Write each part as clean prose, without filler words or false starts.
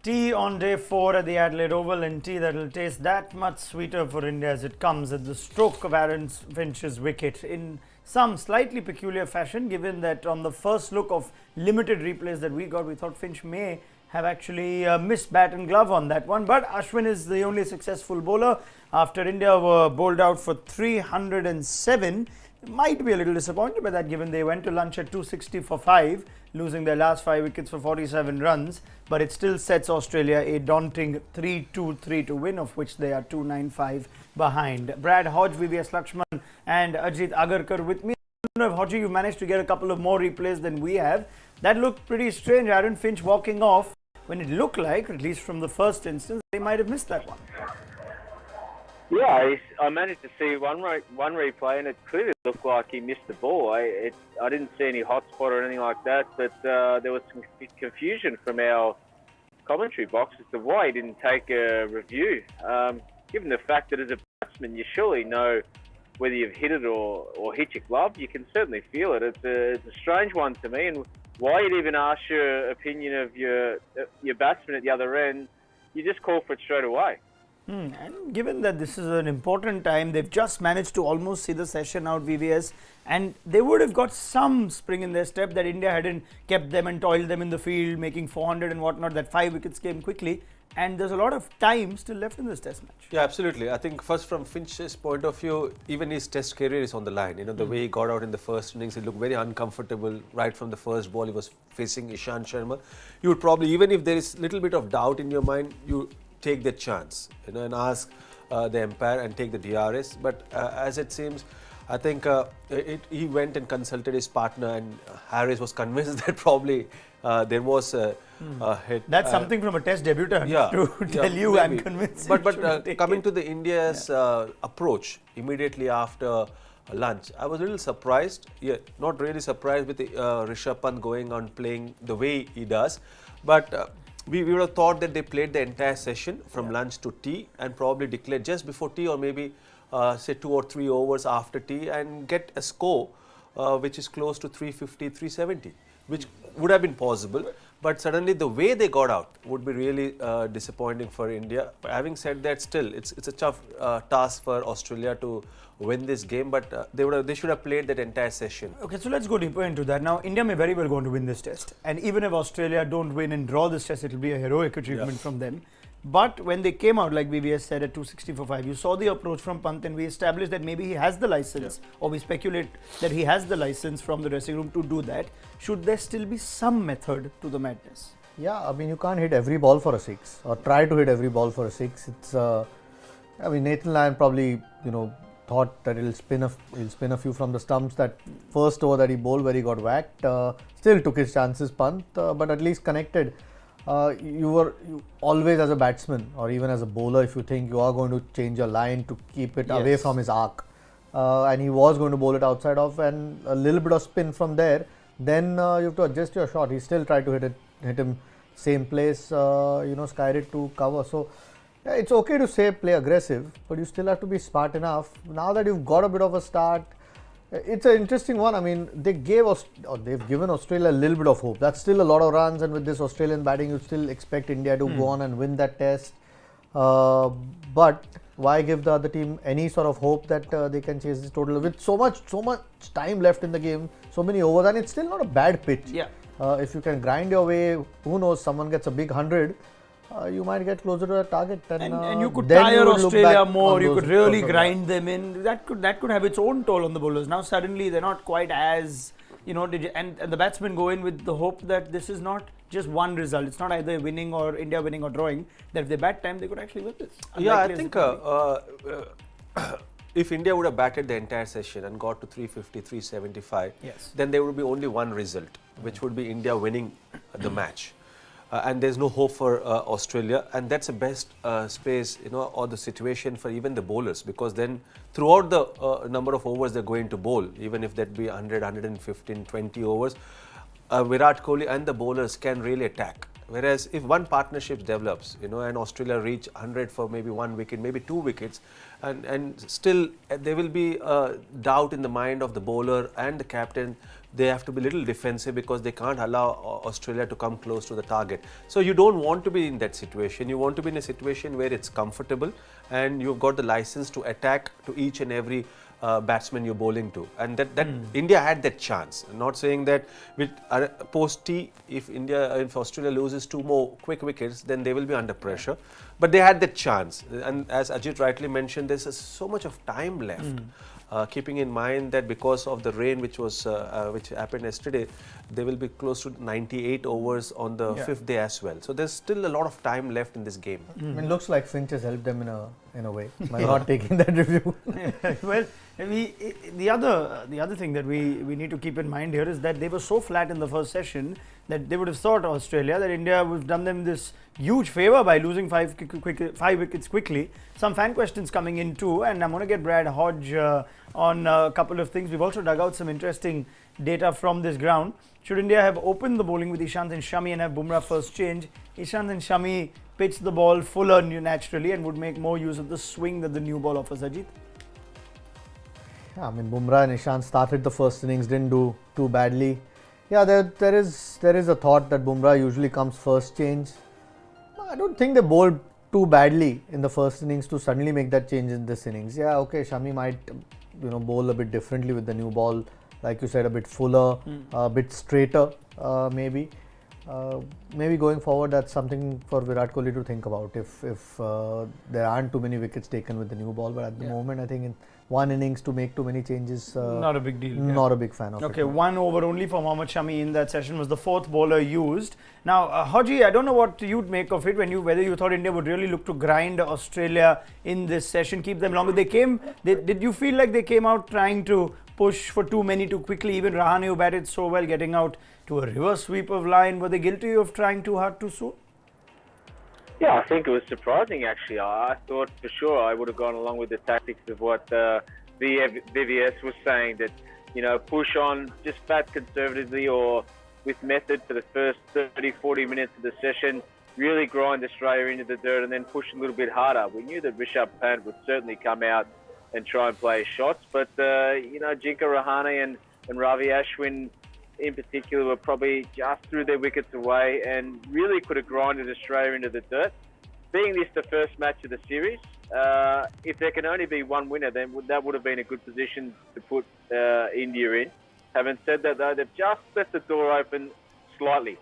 Tea on day 4 at the Adelaide Oval, and tea that will taste that much sweeter for India as it comes at the stroke of Aaron Finch's wicket in some slightly peculiar fashion, given that on the first look of limited replays that we got, we thought Finch may have actually missed bat and glove on that one. But Ashwin is the only successful bowler after India were bowled out for 307. Might be a little disappointed by that, given they went to lunch at 260 for 5, losing their last 5 wickets for 47 runs. But it still sets Australia a daunting 3-2-3 to win, of which they are 295 behind. Brad Hodge, VVS Lakshman and Ajit Agarkar with me. I don't know if Hodge, you managed to get a couple of more replays than we have. That looked pretty strange. Aaron Finch walking off when it looked like, at least from the first instance, they might have missed that one. Yeah, I managed to see one replay, and it clearly looked like he missed the ball. I didn't see any hotspot or anything like that, but there was some confusion from our commentary box as to why he didn't take a review. Given the fact that as a batsman, you surely know whether you've hit it or hit your glove. You can certainly feel it. It's a strange one to me, and why you'd even ask your opinion of your batsman at the other end, you just call for it straight away. And given that this is an important time, they've just managed to almost see the session out, VVS, and they would have got some spring in their step that India hadn't kept them and toiled them in the field, making 400 and whatnot, that 5 wickets came quickly. And there's a lot of time still left in this test match. Yeah, absolutely. I think first from Finch's point of view, even his test career is on the line. You know, the way he got out in the first innings, he looked very uncomfortable right from the first ball. He was facing Ishant Sharma. You would probably, even if there is a little bit of doubt in your mind, you take the chance, you know, and ask the umpire and take the DRS. But as it seems, I think he went and consulted his partner, and Harris was convinced that probably there was a hit. That's something from a test debutant to tell you, maybe. I'm convinced. But coming to the India's approach immediately after lunch, I was a little surprised. Yeah, not really surprised with the Rishabh Pant going on playing the way he does, but we would have thought that they played the entire session from lunch to tea and probably declared just before tea, or maybe say 2 or 3 overs after tea, and get a score which is close to 350, 370, which would have been possible. But suddenly the way they got out would be really disappointing for India. But having said that, still it's a tough task for Australia to win this game, but they should have played that entire session. Okay, so let's go deeper into that. Now, India may very well go on to win this test, and even if Australia don't win and draw this test, it will be a heroic achievement from them. But when they came out, like VVS said, at 260 for 5, you saw the approach from Pant, and we established that maybe he has the license, or we speculate that he has the license from the dressing room to do that. Should there still be some method to the madness? Yeah, I mean, you can't hit every ball for a 6, or try to hit every ball for a 6. It's, I mean, Nathan Lyon probably, you know, thought that he'll spin a few from the stumps. That first over that he bowled where he got whacked, still took his chances, Pant, but at least connected. You always, as a batsman or even as a bowler, if you think you are going to change your line to keep it away from his arc, and he was going to bowl it outside off, and a little bit of spin from there, then you have to adjust your shot. He still tried to hit him same place, you know, skied it to cover. So yeah, it's okay to say play aggressive, but you still have to be smart enough. Now that you've got a bit of a start, it's an interesting one. I mean, they've given Australia a little bit of hope. That's still a lot of runs, and with this Australian batting, you still expect India to go on and win that test. But why give the other team any sort of hope that they can chase this total with so much time left in the game, so many overs, and it's still not a bad pitch. Yeah. If you can grind your way, who knows? Someone gets a big 100. You might get closer to the target, and you could tire Australia more. You could really grind them in. That could have its own toll on the bowlers. Now suddenly they're not quite as, you know, and the batsmen go in with the hope that this is not just one result. It's not either winning or India winning or drawing. That if they bat time, they could actually win this. Yeah, I think if India would have batted the entire session and got to 350, 375, then there would be only one result, which would be India winning the match. And there's no hope for Australia, and that's the best space, you know, or the situation for even the bowlers, because then throughout the number of overs they're going to bowl, even if that be 100, 115, 20 overs, Virat Kohli and the bowlers can really attack. Whereas if one partnership develops, and Australia reach 100 for maybe 1 wicket, maybe 2 wickets, and still there will be doubt in the mind of the bowler and the captain. They have to be a little defensive because they can't allow Australia to come close to the target. So you don't want to be in that situation. You want to be in a situation where it's comfortable and you've got the license to attack to each and every batsman you're bowling to, and that India had that chance. I'm not saying that with post T, if Australia loses 2 more quick wickets, then they will be under pressure. But they had that chance, and as Ajit rightly mentioned, there's so much of time left. Keeping in mind that because of the rain which happened yesterday, they will be close to 98 overs on the 5th day as well. So there's still a lot of time left in this game. I mean, looks like Finch has helped them in a way by not taking that review. Well, the other thing that we need to keep in mind here is that they were so flat in the first session that they would have thought Australia that India would have done them this huge favour by losing 5 wickets quickly. Some fan questions coming in too, and I'm going to get Brad Hodge on a couple of things. We've also dug out some interesting data from this ground. Should India have opened the bowling with Ishant and Shami and have Bumrah first change? Ishant and Shami pitch the ball fuller naturally and would make more use of the swing that the new ball offers. Ajit? Yeah, I mean, Bumrah and Ishant started the first innings, didn't do too badly. Yeah, there is a thought that Bumrah usually comes first change. I don't think they bowled too badly in the first innings to suddenly make that change in this innings. Yeah, okay, Shami might bowl a bit differently with the new ball, like you said, a bit fuller, a bit straighter, maybe. Maybe going forward, that's something for Virat Kohli to think about if there aren't too many wickets taken with the new ball. But at the moment, I think in one innings to make too many changes, not a big deal. Not a big fan of it. Okay, 1 over only for Mohammad Shami in that session was the 4th bowler used. Now, Haji, I don't know what you'd make of it whether you thought India would really look to grind Australia in this session, keep them longer. Did you feel like they came out trying to push for too many too quickly? Even Rahane, who batted so well, getting out to a reverse sweep of line. Were they guilty of trying too hard too soon? Yeah, I think it was surprising actually. I thought for sure I would have gone along with the tactics of what VVS was saying, that, push on, just bat conservatively or with method for the first 30-40 minutes of the session, really grind Australia into the dirt and then push a little bit harder. We knew that Rishabh Pant would certainly come out and try and play shots, but, Ajinkya Rahane and Ravi Ashwin in particular were probably just threw their wickets away and really could have grinded Australia into the dirt. Being this the first match of the series, if there can only be one winner, then that would have been a good position to put India in. Having said that, though, they've just left the door open slightly,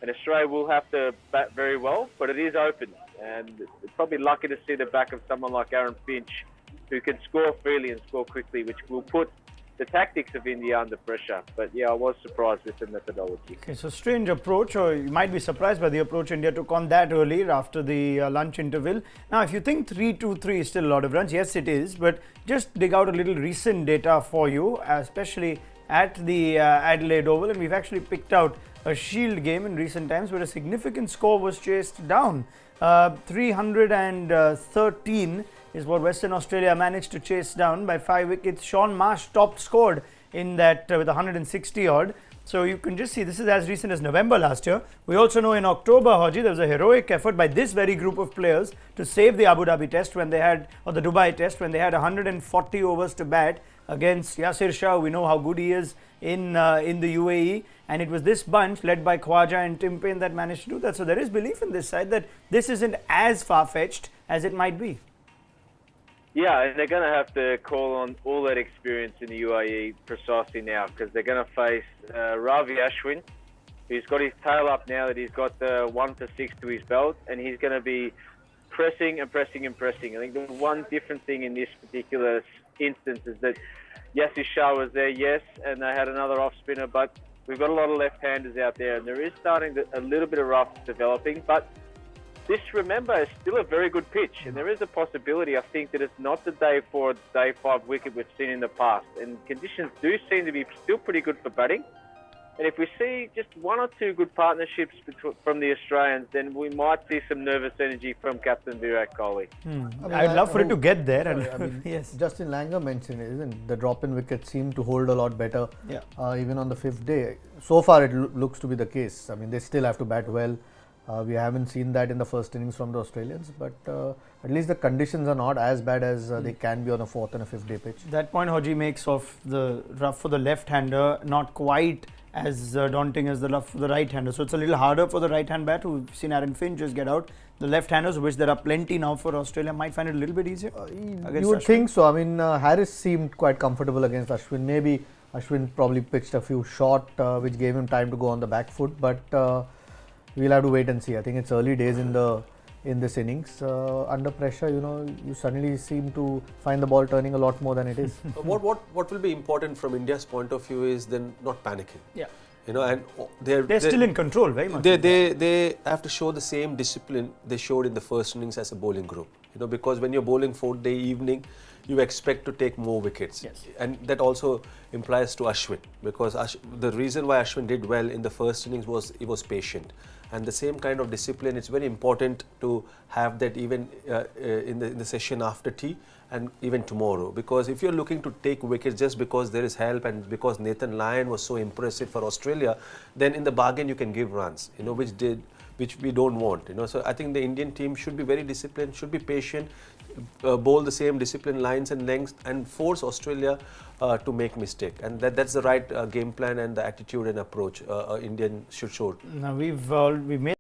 and Australia will have to bat very well, but it is open, and it's probably lucky to see the back of someone like Aaron Finch, who can score freely and score quickly, which will put the tactics of India under pressure. But yeah, I was surprised with the methodology. Okay, so strange approach, or you might be surprised by the approach India took on that early after the lunch interval. Now, if you think 3-2-3 is still a lot of runs, yes it is, but just dig out a little recent data for you, especially at the Adelaide Oval, and we've actually picked out a Shield game in recent times where a significant score was chased down. 313 is what Western Australia managed to chase down by 5 wickets. Sean Marsh top scored in that with 160 odd. So you can just see this is as recent as November last year. We also know in October, Haji, there was a heroic effort by this very group of players to save the Abu Dhabi test when they had, or the Dubai test, when they had 140 overs to bat against Yasir Shah. We know how good he is in the UAE, and it was this bunch led by Khwaja and Tim Paine that managed to do that. So there is belief in this side that this isn't as far-fetched as it might be. Yeah, and they're going to have to call on all that experience in the UAE precisely now, because they're going to face Ravi Ashwin, who's got his tail up now that he's got the 1 for 6 to his belt, and he's going to be pressing and pressing and pressing. I think the one different thing in this particular instance is that Yasir Shah was there, yes, and they had another off spinner, but we've got a lot of left-handers out there, and there is starting a little bit of rough developing, but this, remember, is still a very good pitch, and there is a possibility, I think, that it's not the day 4, day 5 wicket we've seen in the past, and conditions do seem to be still pretty good for batting. And if we see just 1 or 2 good partnerships from the Australians, then we might see some nervous energy from Captain Virat Kohli. I'd love for it to get there. Yes. Justin Langer mentioned it, isn't it? The drop-in wickets seem to hold a lot better, even on the 5th day. So far, it looks to be the case. I mean, they still have to bat well. We haven't seen that in the first innings from the Australians, but at least the conditions are not as bad as they can be on a fourth and a fifth day pitch. That point Haji makes of the rough for the left-hander not quite as daunting as the rough for the right-hander. So it's a little harder for the right-hand bat. We've seen Aaron Finch just get out. The left-handers, which there are plenty now for Australia, might find it a little bit easier. You would think so. I mean, Harris seemed quite comfortable against Ashwin. Maybe Ashwin probably pitched a few short, which gave him time to go on the back foot. But we'll have to wait and see. I think it's early days in this innings. Under pressure, you suddenly seem to find the ball turning a lot more than it is. What will be important from India's point of view is then not panicking. Yeah. And they're still in control very much. They have to show the same discipline they showed in the first innings as a bowling group. Because when you're bowling fourth day evening, you expect to take more wickets. Yes. And that also implies to Ashwin, because the reason why Ashwin did well in the first innings was he was patient. And the same kind of discipline, it's very important to have that even in the session after tea and even tomorrow. Because if you're looking to take wickets just because there is help and because Nathan Lyon was so impressive for Australia, then in the bargain you can give runs, which we don't want. So I think the Indian team should be very disciplined, should be patient, bowl the same disciplined lines and lengths, and force Australia to make mistake. And that's the right game plan and the attitude and approach Indian should show. Now we've made